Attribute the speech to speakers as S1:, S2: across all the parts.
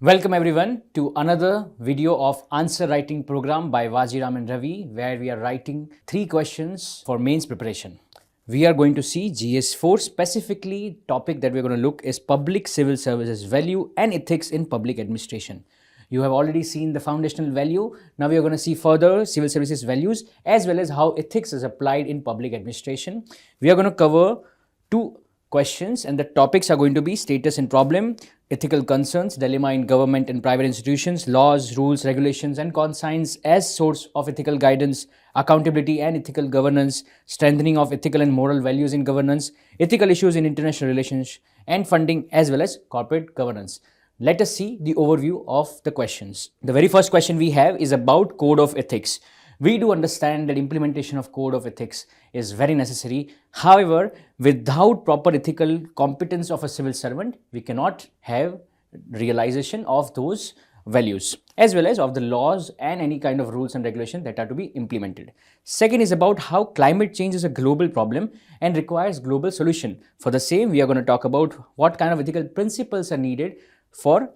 S1: Welcome everyone to another video of answer writing program by Vajiram and Ravi, where we are writing 3 questions for mains preparation. We are going to see GS4. Specifically, topic that we're going to look is public civil services value and ethics in public administration. You have already seen the foundational value. Now we are going to see further civil services values as well as how ethics is applied in public administration. We are going to cover 2 questions, and the topics are going to be status and problem, ethical concerns, dilemma in government and private institutions, laws, rules, regulations and conscience as source of ethical guidance, accountability and ethical governance, strengthening of ethical and moral values in governance, ethical issues in international relations and funding, as well as corporate governance. Let us see the overview of the questions. The very first question we have is about code of ethics. We do understand that implementation of code of ethics is very necessary. However, without proper ethical competence of a civil servant, we cannot have realization of those values as well as of the laws and any kind of rules and regulations that are to be implemented. Second is about how climate change is a global problem and requires global solution. For the same, we are going to talk about what kind of ethical principles are needed for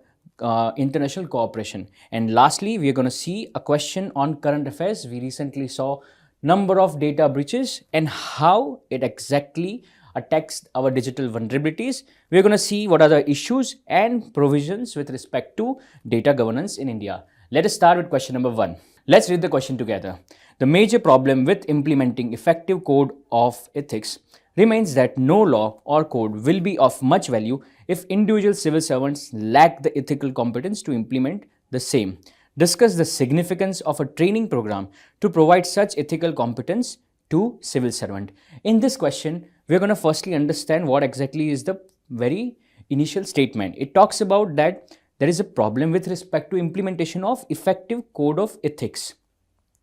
S1: international cooperation. And lastly, we are going to see a question on current affairs. We recently saw number of data breaches and how it exactly attacks our digital vulnerabilities. We are going to see what are the issues and provisions with respect to data governance in India. Let us start with question number 1. Let's read the question together. The major problem with implementing effective code of ethics remains that no law or code will be of much value if individual civil servants lack the ethical competence to implement the same. Discuss the significance of a training program to provide such ethical competence to civil servant. In this question, we are going to firstly understand what exactly is the very initial statement. It talks about that there is a problem with respect to implementation of effective code of ethics.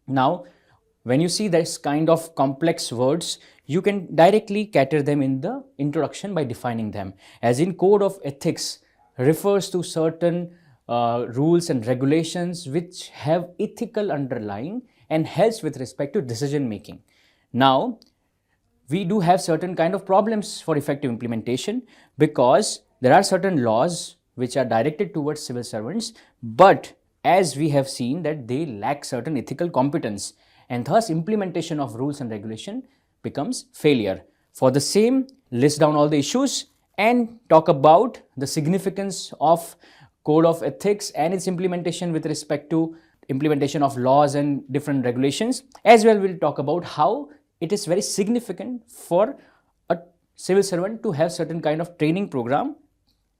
S1: Now, when you see this kind of complex words, you can directly cater them in the introduction by defining them. As in, code of ethics refers to certain rules and regulations which have ethical underlying and helps with respect to decision making. Now, we do have certain kind of problems for effective implementation because there are certain laws which are directed towards civil servants, but as we have seen that they lack certain ethical competence, and thus implementation of rules and regulation becomes failure. For the same, list down all the issues and talk about the significance of code of ethics and its implementation with respect to implementation of laws and different regulations. As well, we'll talk about how it is very significant for a civil servant to have certain kind of training program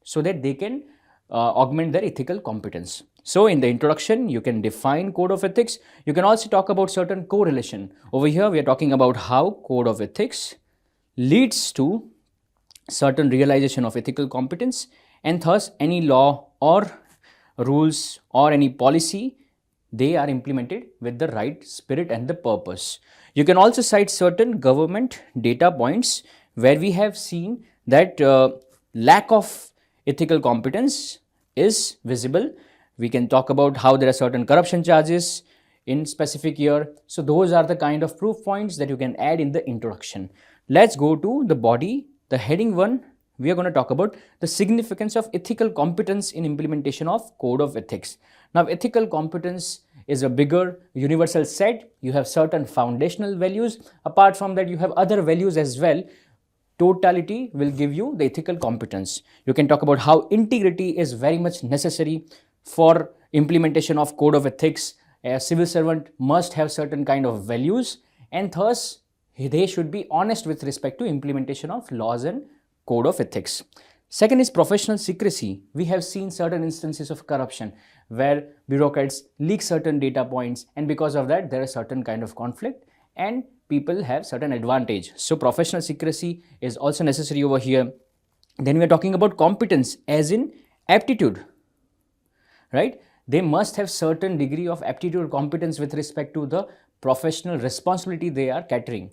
S1: so that they can augment their ethical competence. So in the introduction, you can define code of ethics. You can also talk about certain correlation. Over here, we are talking about how code of ethics leads to certain realization of ethical competence, and thus any law or rules or any policy, they are implemented with the right spirit and the purpose. You can also cite certain government data points where we have seen that lack of ethical competence is visible. We can talk about how there are certain corruption charges in specific year. So those are the kind of proof points that you can add in the introduction. Let's go to the body. The heading 1, we are going to talk about the significance of ethical competence in implementation of code of ethics. Now, ethical competence is a bigger universal set. You have certain foundational values. Apart from that, you have other values as well. Totality will give you the ethical competence. You can talk about how integrity is very much necessary for implementation of code of ethics. A civil servant must have certain kind of values, and thus they should be honest with respect to implementation of laws and code of ethics. Second is professional secrecy. We have seen certain instances of corruption where bureaucrats leak certain data points, and because of that there is certain kind of conflict and people have certain advantage. So professional secrecy is also necessary over here. Then we are talking about competence as in aptitude, right? They must have certain degree of aptitude or competence with respect to the professional responsibility they are catering.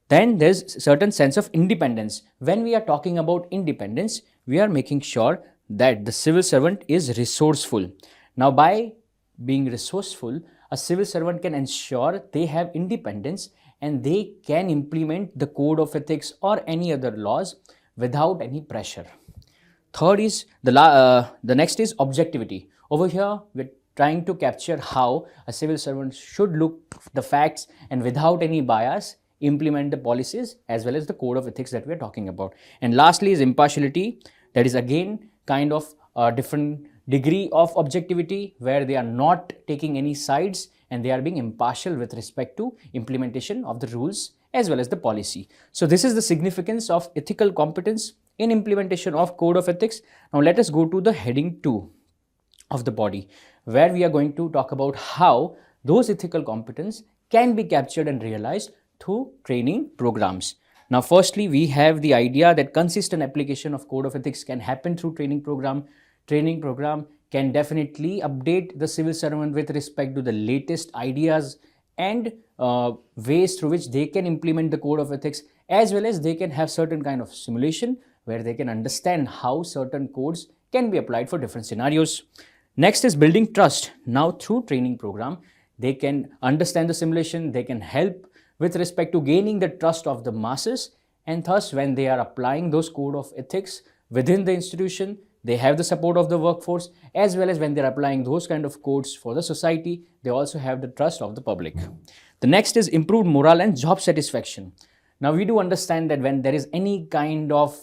S1: Then there's certain sense of independence. When we are talking about independence, we are making sure that the civil servant is resourceful. Now, by being resourceful, a civil servant can ensure they have independence and they can implement the code of ethics or any other laws without any pressure. Third is the next is objectivity. Over here, we're trying to capture how a civil servant should look the facts and without any bias implement the policies as well as the code of ethics that we're talking about. And lastly is impartiality. That is again kind of a different degree of objectivity where they are not taking any sides and they are being impartial with respect to implementation of the rules as well as the policy. So this is the significance of ethical competence in implementation of code of ethics. Now let us go to the heading 2 of the body, where we are going to talk about how those ethical competence can be captured and realized through training programs. Now firstly, we have the idea that consistent application of code of ethics can happen through training program. Training program can definitely update the civil servant with respect to the latest ideas and ways through which they can implement the code of ethics, as well as they can have certain kind of simulation where they can understand how certain codes can be applied for different scenarios. Next is building trust. Now through training program, they can understand the simulation, they can help with respect to gaining the trust of the masses, and thus when they are applying those code of ethics within the institution, they have the support of the workforce, as well as when they're applying those kind of codes for the society, they also have the trust of the public. The next is improved morale and job satisfaction. Now we do understand that when there is any kind of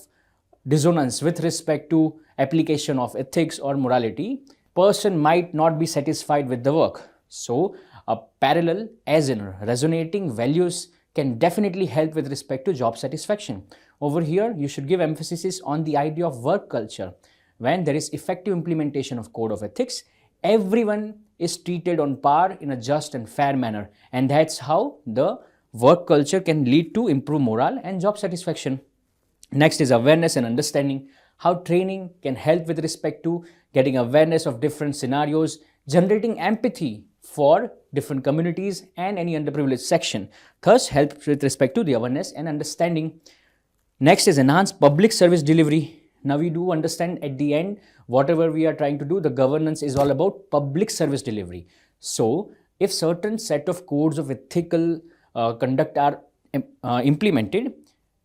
S1: dissonance with respect to application of ethics or morality, person might not be satisfied with the work. So a parallel as in resonating values can definitely help with respect to job satisfaction. Over here, you should give emphasis on the idea of work culture. When there is effective implementation of code of ethics, everyone is treated on par in a just and fair manner. And that's how the work culture can lead to improved morale and job satisfaction. Next is awareness and understanding. How training can help with respect to getting awareness of different scenarios, generating empathy for different communities and any underprivileged section, thus helps with respect to the awareness and understanding. Next is enhanced public service delivery. Now we do understand at the end, whatever we are trying to do, the governance is all about public service delivery. So if certain set of codes of ethical conduct are implemented,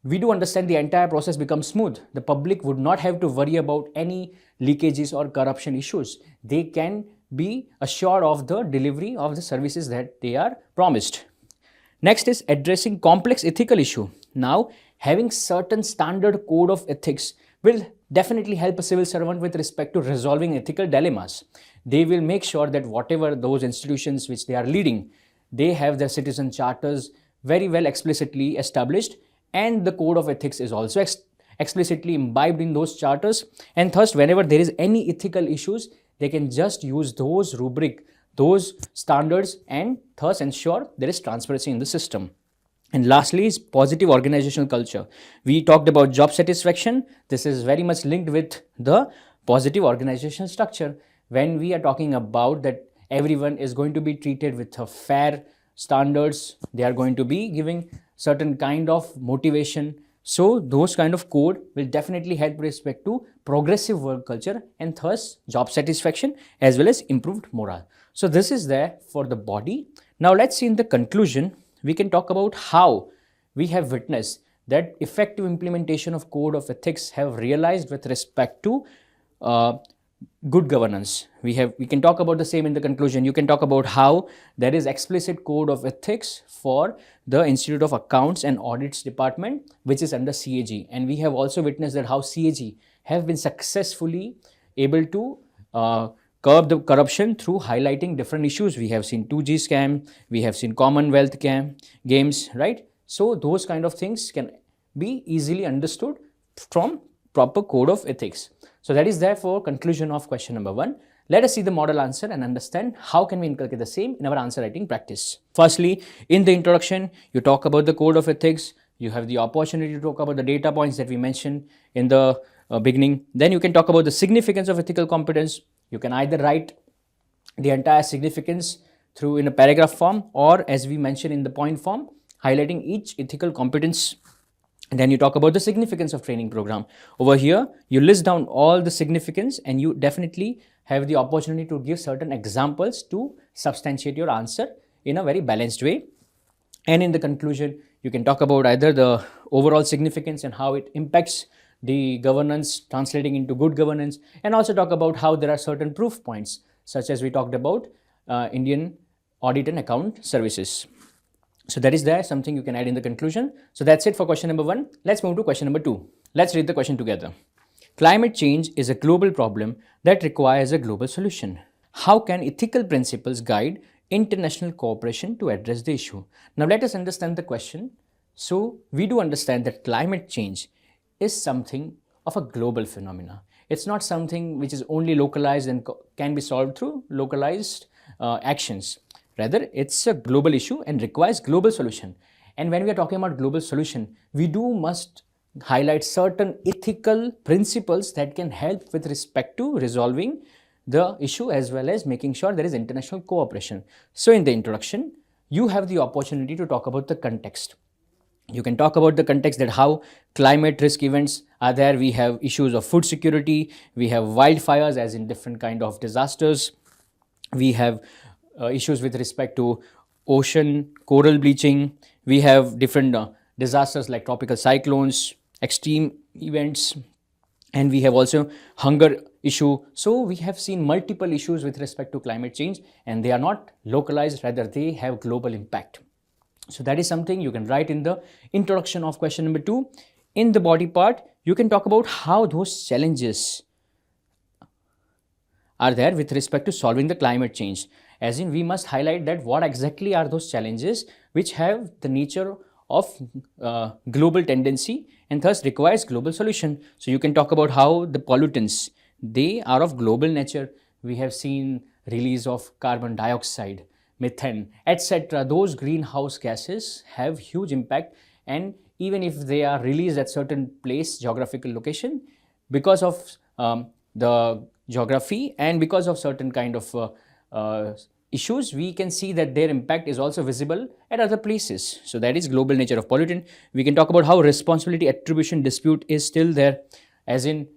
S1: we do understand the entire process becomes smooth. The public would not have to worry about any leakages or corruption issues. They can be assured of the delivery of the services that they are promised. Next is addressing complex ethical issue. Now, having certain standard code of ethics will definitely help a civil servant with respect to resolving ethical dilemmas. They will make sure that whatever those institutions which they are leading, they have their citizen charters very well explicitly established, and the code of ethics is also explicitly imbibed in those charters, and thus whenever there is any ethical issues, they can just use those rubric, those standards, and thus ensure there is transparency in the system. And lastly is positive organizational culture. We talked about job satisfaction. This is very much linked with the positive organizational structure. When we are talking about that everyone is going to be treated with a fair standards, they are going to be giving certain kind of motivation. So those kind of code will definitely help with respect to progressive work culture and thus job satisfaction as well as improved morale. So this is there for the body. Now let's see in the conclusion, we can talk about how we have witnessed that effective implementation of code of ethics have realized with respect to good governance. We can talk about the same in the conclusion. You can talk about how there is explicit code of ethics for the Institute of Accounts and Audits Department, which is under CAG. And we have also witnessed that how CAG have been successfully able to curb the corruption through highlighting different issues. We have seen 2G scam, we have seen Commonwealth games, right? So those kind of things can be easily understood from proper code of ethics. So that is therefore conclusion of question number 1. Let us see the model answer and understand how can we inculcate the same in our answer writing practice. Firstly, in the introduction, you talk about the code of ethics. You have the opportunity to talk about the data points that we mentioned in the beginning. Then you can talk about the significance of ethical competence. You can either write the entire significance through in a paragraph form, or as we mentioned in the point form, highlighting each ethical competence. Then you talk about the significance of training program. Over here, you list down all the significance and you definitely have the opportunity to give certain examples to substantiate your answer in a very balanced way. And in the conclusion, you can talk about either the overall significance and how it impacts the governance translating into good governance, and also talk about how there are certain proof points, such as we talked about Indian audit and account services. So that is there something you can add in the conclusion. So that's it for question number 1. Let's move to question number 2. Let's read the question together. Climate change is a global problem that requires a global solution. How can ethical principles guide international cooperation to address the issue? Now let us understand the question. So we do understand that climate change is something of a global phenomena. It's not something which is only localized and can be solved through localized actions. Rather, it's a global issue and requires global solution. And when we are talking about global solution, we must highlight certain ethical principles that can help with respect to resolving the issue as well as making sure there is international cooperation. So in the introduction, you have the opportunity to talk about the context. You can talk about the context, that how climate risk events are there. We have issues of food security, we have wildfires as in different kind of disasters, we have issues with respect to ocean coral bleaching, we have different disasters like tropical cyclones, extreme events, and we have also hunger issue. So we have seen multiple issues with respect to climate change, and they are not localized, rather they have global impact. So that is something you can write in the introduction of question number 2. In the body part, you can talk about how those challenges are there with respect to solving the climate change. As in, we must highlight that what exactly are those challenges which have the nature of global tendency and thus requires global solution. So you can talk about how the pollutants, they are of global nature. We have seen release of carbon dioxide, methane, etc. Those greenhouse gases have huge impact, and even if they are released at certain place, geographical location, because of the geography and because of certain kind of issues, we can see that their impact is also visible at other places. So that is global nature of pollutant. We can talk about how responsibility attribution dispute is still there, as in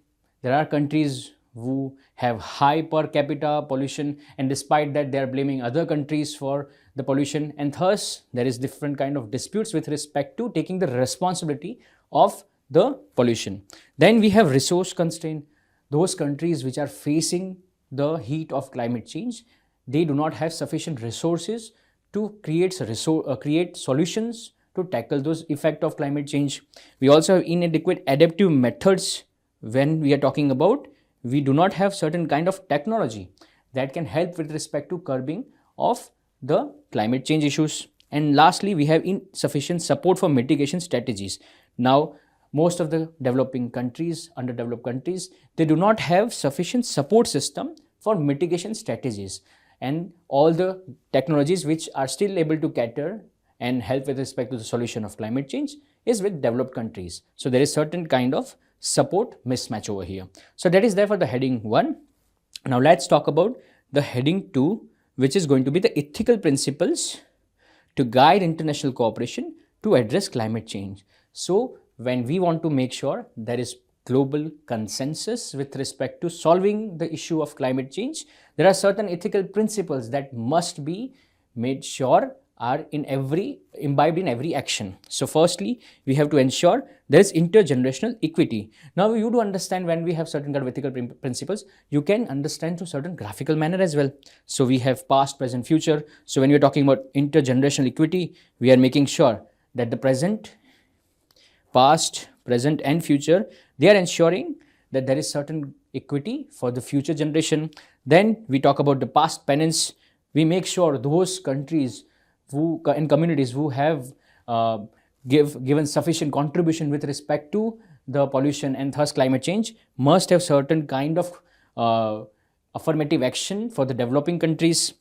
S1: there are countries who have high per capita pollution, and despite that they are blaming other countries for the pollution, and thus there is different kind of disputes with respect to taking the responsibility of the pollution. Then we have resource constraint. Those countries which are facing the heat of climate change, they do not have sufficient resources to create solutions to tackle those effects of climate change. We also have inadequate adaptive methods. When we are talking about, we do not have certain kind of technology that can help with respect to curbing of the climate change issues. And lastly, we have insufficient support for mitigation strategies. Now, most of the developing countries, underdeveloped countries, they do not have sufficient support system for mitigation strategies, and all the technologies which are still able to cater and help with respect to the solution of climate change is with developed countries. So there is certain kind of support mismatch over here. So that is there for the heading 1. Now let's talk about the heading 2, which is going to be the ethical principles to guide international cooperation to address climate change. So when we want to make sure there is global consensus with respect to solving the issue of climate change, there are certain ethical principles that must be made sure are imbibed in every action. So firstly, we have to ensure there is intergenerational equity. Now you do understand, when we have certain kind of ethical principles, you can understand through certain graphical manner as well. So we have past, present, future. So when we are talking about intergenerational equity, we are making sure that the present, past, present and future, they are ensuring that there is certain equity for the future generation. Then we talk about the past penance. We make sure those countries and communities who have given sufficient contribution with respect to the pollution and thus climate change must have certain kind of affirmative action for the developing countries.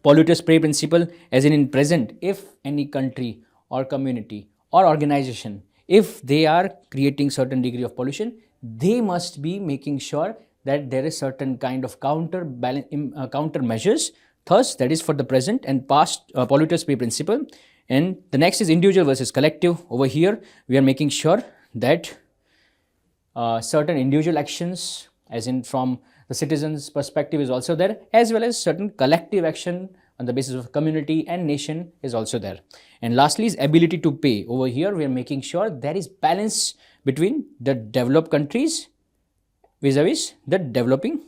S1: Polluters pay principle, as in present, if any country or community or organization, if they are creating certain degree of pollution, they must be making sure that there is certain kind of counter measures. Thus, that is for the present and past polluters pay principle. And the next is individual versus collective. Over here, we are making sure that certain individual actions, as in from the citizens' perspective, is also there, as well as certain collective action on the basis of community and nation is also there. And lastly is ability to pay. Over here, we are making sure there is balance between the developed countries vis-a-vis the developing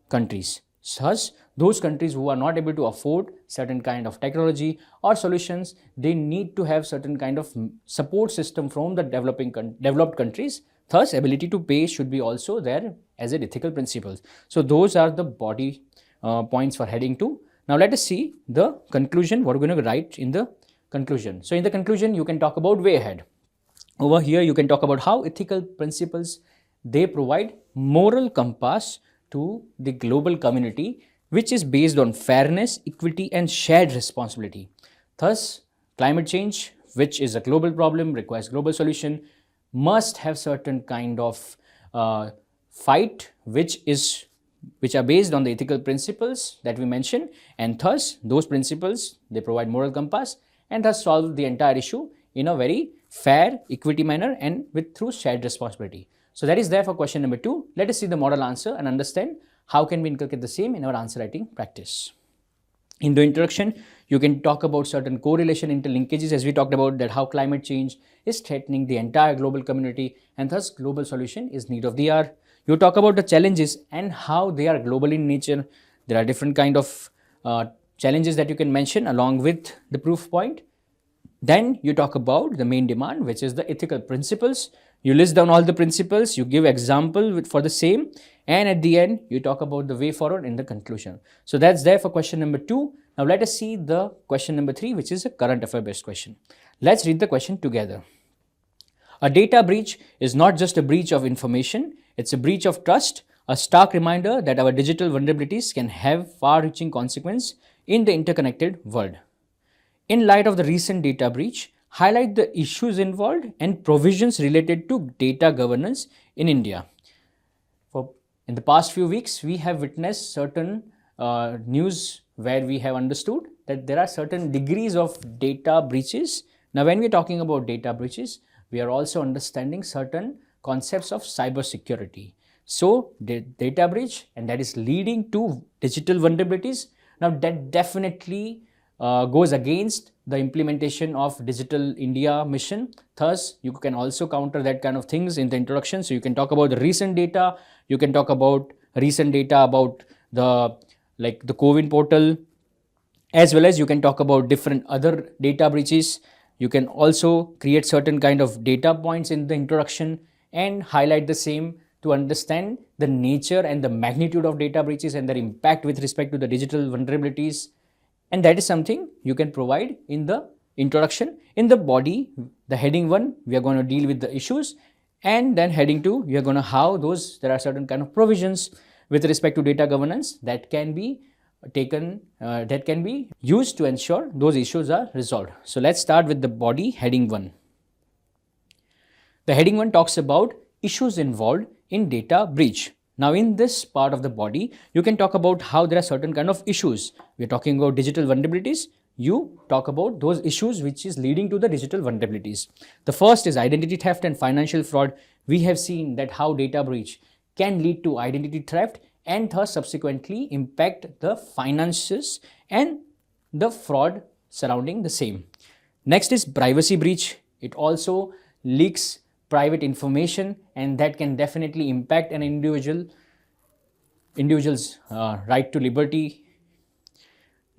S1: countries. Thus, those countries who are not able to afford certain kind of technology or solutions, they need to have certain kind of support system from the developed countries. Thus, ability to pay should be also there as an ethical principle. So, those are the body points for heading 2. Now, let us see the conclusion, what we're going to write in the conclusion. So, in the conclusion, you can talk about way ahead. Over here, you can talk about how ethical principles, they provide moral compass to the global community, which is based on fairness, equity, and shared responsibility. Thus, climate change, which is a global problem, requires global solution, must have certain kind of fight, which are based on the ethical principles that we mentioned, and thus those principles, they provide moral compass and thus solve the entire issue in a very fair, equity manner and through shared responsibility. So that is there for question number 2. Let us see the model answer and understand how can we inculcate the same in our answer writing practice. In the introduction, you can talk about certain correlation interlinkages, as we talked about that how climate change is threatening the entire global community and thus global solution is need of the hour. You talk about the challenges and how they are global in nature. There are different kind of challenges that you can mention along with the proof point. Then you talk about the main demand, which is the ethical principles. You list down all the principles, you give example for the same, and at the end, you talk about the way forward in the conclusion. So that's there for question number 2. Now let us see the question number 3, which is a current affair based question. Let's read the question together. A data breach is not just a breach of information, it's a breach of trust, a stark reminder that our digital vulnerabilities can have far-reaching consequences in the interconnected world. In light of the recent data breach, highlight the issues involved and provisions related to data governance in India. In the past few weeks, we have witnessed certain news where we have understood that there are certain degrees of data breaches. Now, when we are talking about data breaches, we are also understanding certain concepts of cyber security. So, the data breach, and that is leading to digital vulnerabilities. Now, that definitely goes against the implementation of Digital India mission. Thus, you can also counter that kind of things in the introduction. So, you can talk about the recent data. You can talk about recent data about the COVID portal, as well as you can talk about different other data breaches. You can also create certain kind of data points in the introduction and highlight the same to understand the nature and the magnitude of data breaches and their impact with respect to the digital vulnerabilities. And that is something you can provide in the introduction. In the body, the heading 1, we are going to deal with the issues, and then heading 2, we are going to how there are certain kind of provisions with respect to data governance that can be taken, that can be used to ensure those issues are resolved. So let's start with the body, heading 1. The heading 1 talks about issues involved in data breach. Now, in this part of the body, you can talk about how there are certain kind of issues. We are talking about digital vulnerabilities. You talk about those issues which is leading to the digital vulnerabilities. The first is identity theft and financial fraud. We have seen that how data breach can lead to identity theft and thus subsequently impact the finances and the fraud surrounding the same. Next is privacy breach. It also leaks private information, and that can definitely impact an individual's right to liberty.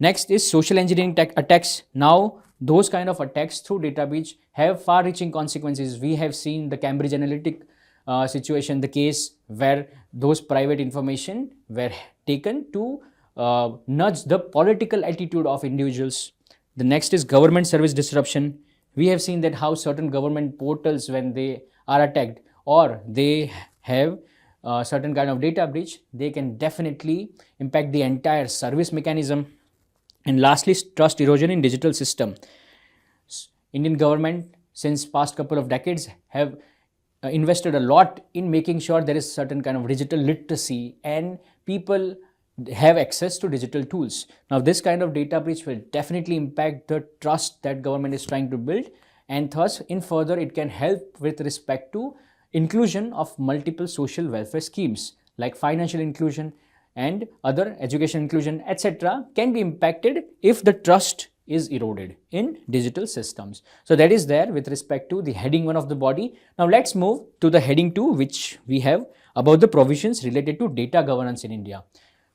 S1: Next is social engineering attacks. Now, those kind of attacks through data breach have far-reaching consequences. We have seen the Cambridge Analytica situation, the case where those private information were taken to nudge the political attitude of individuals. The next is government service disruption. We have seen that how certain government portals, when they are attacked or they have certain kind of data breach, they can definitely impact the entire service mechanism. And lastly, trust erosion in digital system. Indian government since past couple of decades have invested a lot in making sure there is certain kind of digital literacy and people have access to digital tools. Now, this kind of data breach will definitely impact the trust that government is trying to build, and thus in further it can help with respect to inclusion of multiple social welfare schemes like financial inclusion and other education inclusion, etc., can be impacted if the trust is eroded in digital systems. So that is there with respect to the heading 1 of the body. Now let's move to the heading 2, which we have about the provisions related to data governance in India.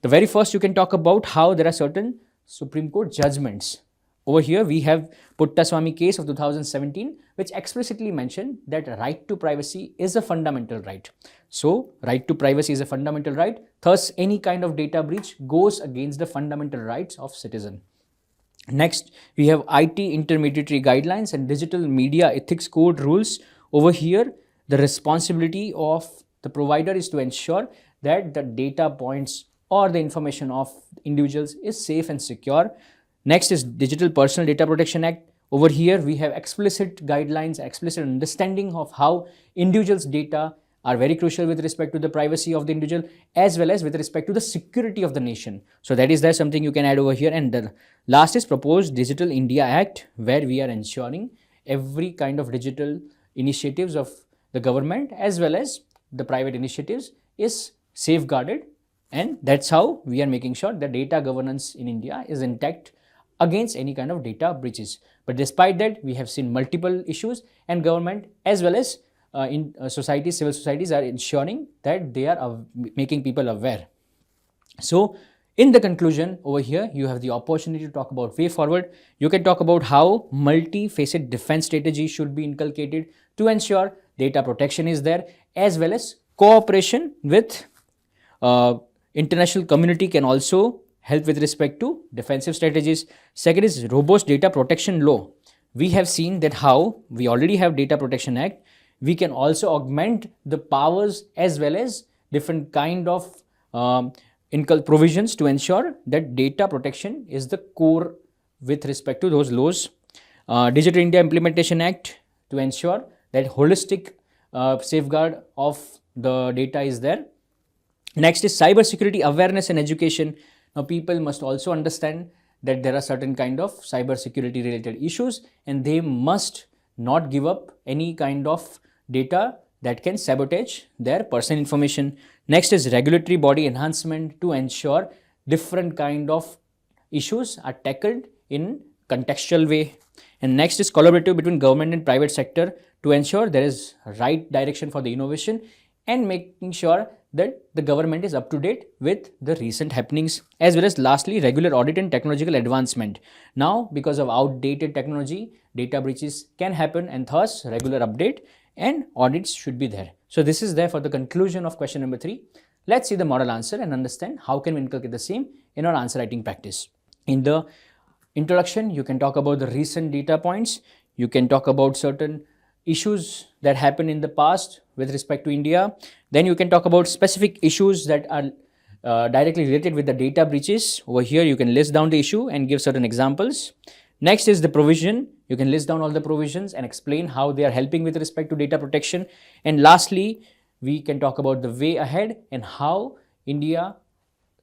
S1: The very first, you can talk about how there are certain Supreme Court judgments. Over here we have Puttaswamy case of 2017, which explicitly mentioned that right to privacy is a fundamental right. So right to privacy is a fundamental right, thus any kind of data breach goes against the fundamental rights of citizen. Next, we have IT intermediary guidelines and digital media ethics code rules. Over here, the responsibility of the provider is to ensure that the data points or the information of individuals is safe and secure. Next is Digital Personal Data Protection Act. Over here, we have explicit guidelines, explicit understanding of how individuals' data are very crucial with respect to the privacy of the individual as well as with respect to the security of the nation. So that is there something you can add over here. And the last is proposed Digital India Act, where we are ensuring every kind of digital initiatives of the government as well as the private initiatives is safeguarded, and that's how we are making sure that data governance in India is intact against any kind of data breaches. But despite that, we have seen multiple issues, and government as well as societies, civil societies are ensuring that they are making people aware. So in the conclusion over here, you have the opportunity to talk about way forward. You can talk about how multi-facet defense strategy should be inculcated to ensure data protection is there, as well as cooperation with international community can also help with respect to defensive strategies. Second is robust data protection law. We have seen that how we already have Data Protection Act. We can also augment the powers as well as different kind of provisions to ensure that data protection is the core with respect to those laws. Digital India Implementation Act to ensure that holistic safeguard of the data is there. Next is cyber security awareness and education. Now people must also understand that there are certain kind of cyber security related issues, and they must not give up any kind of data that can sabotage their personal information. Next is regulatory body enhancement to ensure different kind of issues are tackled in contextual way. And next is collaborative between government and private sector to ensure there is right direction for the innovation and making sure that the government is up to date with the recent happenings, as well as lastly regular audit and technological advancement. Now because of outdated technology, data breaches can happen, and thus regular update and audits should be there. So this is there for the conclusion of question number 3. Let's see the model answer and understand how can we inculcate the same in our answer writing practice. In the introduction, you can talk about the recent data points. You can talk about certain issues that happened in the past with respect to India. Then you can talk about specific issues that are directly related with the data breaches. Over here, you can list down the issue and give certain examples. Next is the provision. You can list down all the provisions and explain how they are helping with respect to data protection. And lastly, we can talk about the way ahead and how India,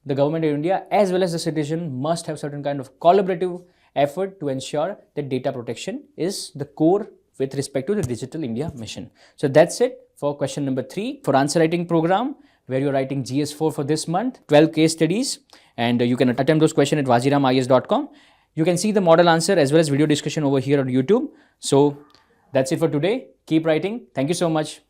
S1: the government of India, as well as the citizen must have certain kind of collaborative effort to ensure that data protection is the core with respect to the Digital India mission. So that's it for question number 3 for answer writing program, where you're writing GS4 for this month, 12 case studies, and you can attempt those questions at vajiramis.com. You can see the model answer as well as video discussion over here on YouTube. So that's it for today. Keep writing. Thank you so much.